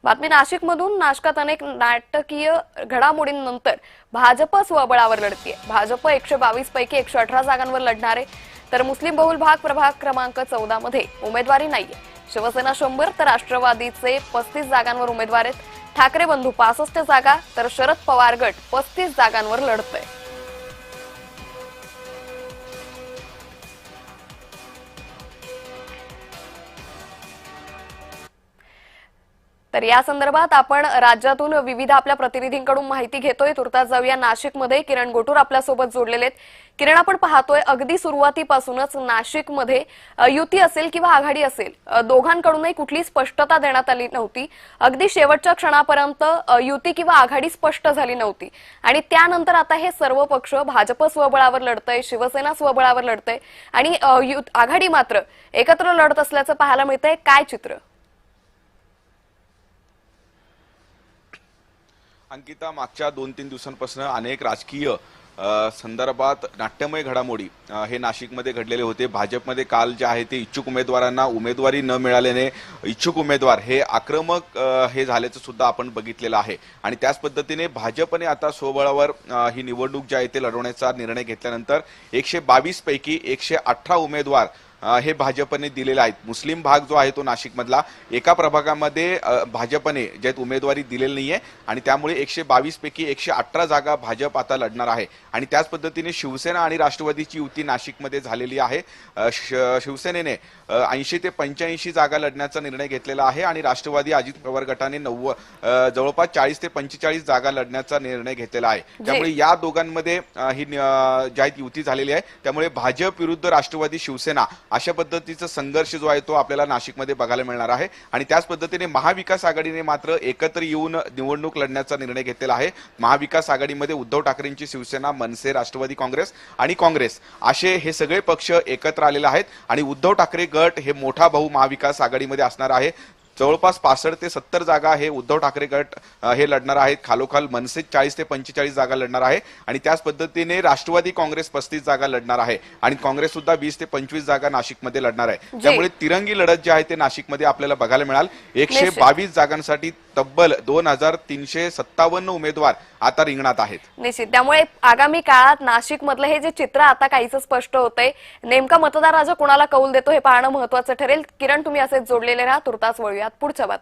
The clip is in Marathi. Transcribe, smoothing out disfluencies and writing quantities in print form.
बातमी नाशिकमधून। नाशकात अनेक नाटकीय घडामोडींनंतर भाजप स्वबळावर लढतीये। भाजप 122 पैकी 118 जागांवर लढणार आहे, तर मुस्लिम बहुल भाग प्रभाग क्रमांक 14 मध्ये उमेदवारी नाहीये। शिवसेना 100 तर राष्ट्रवादीचे 35 जागांवर उमेदवार आहेत। ठाकरे बंधू 65 जागा तर शरद पवार गट 35 जागांवर लढतोय। तर या संदर्भात आपण राज्यातून विविध आपल्या प्रतिनिधींकडून माहिती घेतोय। तुर्तास जाऊया नाशिकमध्ये। किरण गोटूर आपल्या सोबत जोडलेले आहेत। किरण, आपण पाहतोय अगदी सुरुवातीपासूनच नाशिकमध्ये युती असेल किंवा आघाडी असेल, दोघांकडूनही कुठली स्पष्टता देण्यात आली नव्हती। अगदी शेवटच्या क्षणापर्यंत युती किंवा आघाडी स्पष्ट झाली नव्हती आणि त्यानंतर आता हे सर्व पक्ष भाजप स्वबळावर लढतंय, शिवसेना स्वबळावर लढतंय आणि आघाडी मात्र एकत्र लढत असल्याचं पाहायला मिळतंय। काय चित्र? अंकिता, मागच्या 2-3 दिवसांपासून अनेक राजकीय संदर्भात नाट्यमय घडामोडी हे नाशिकमध्ये घडलेले होते। भाजपमध्ये काल जे आहे ते इच्छुक उमेदवारांना उमेदवारी न मिळाल्याने इच्छुक उमेदवार हे आक्रमक हे झाल्याचं सुद्धा आपण बघितलेलं आहे आणि त्याच पद्धतीने भाजपने आता स्वबळावर ही निवडणूक जी आहे ते लढवण्याचा निर्णय घेतल्यानंतर 122 पैकी 118 उमेदवार हे भाजपने दिलेले आहेत। मुस्लिम भाग जो आहे तो नाशिकमधला एका प्रभागामध्ये भाजपने जे उमेदवारी दिलेली नाहीये आणि त्यामुळे 122 पैकी 118 जागा भाजप आता लढणार आहे आणि त्याच पद्धतीने शिवसेना आणि राष्ट्रवादीची युती नाशिकमध्ये झालेली आहे। शिवसेनेने 80 ते 85 जागा लढण्याचा निर्णय घेतलेला आहे आणि राष्ट्रवादी अजित पवार गटाने जवळपास 40 ते 45 जागा लढण्याचा निर्णय घेतलेला आहे। त्यामुळे या दोघांमध्ये ही जी युती झालेली आहे, त्यामुळे भाजप विरुद्ध राष्ट्रवादी शिवसेना अशा पद्धतीचा संघर्ष जो आहे तो आपल्याला नाशिकमध्ये बघायला मिळणार आहे आणि त्याच पद्धतीने महाविकास आघाडीने मात्र एकत्र येऊन निवडणूक लढण्याचा निर्णय घेतलेला आहे। महाविकास आघाडीमध्ये उद्धव ठाकरेंची शिवसेना, मनसे, राष्ट्रवादी काँग्रेस आणि काँग्रेस असे हे सगळे पक्ष एकत्र आलेले आहेत आणि उद्धव ठाकरे गट हे मोठा भाऊ महाविकास आघाडीमध्ये असणार आहे। जवळपास 65 ते 70 जागा हे उद्धव ठाकरे गट हे लढणार आहेत। खालोखाल मनसे 40 ते 45 जागा लढणार आहे आणि त्याच पद्धतीने राष्ट्रवादी काँग्रेस 35 जागा लढणार आहे आणि काँग्रेस सुद्धा 20 ते 25 जागा नाशिकमध्ये लढणार आहे। त्यामुळे तिरंगी लढत जी आहे ते नाशिकमध्ये आपल्याला बघायला मिळाल। 122 जागांसाठी तब्बल 2357 उमेदवार आता रिंगणात आहेत। निश्चित, त्यामुळे आगामी काळात नाशिक मधलं हे जे चित्र आता काहीच स्पष्ट होतंय, नेमका मतदार राजा कोणाला कौल देतो हे पाहणं महत्त्वाचं ठरेल। किरण, तुम्ही असेच जोडलेले राहा। तुर्तास वळूयात पुढच्या बातमीत।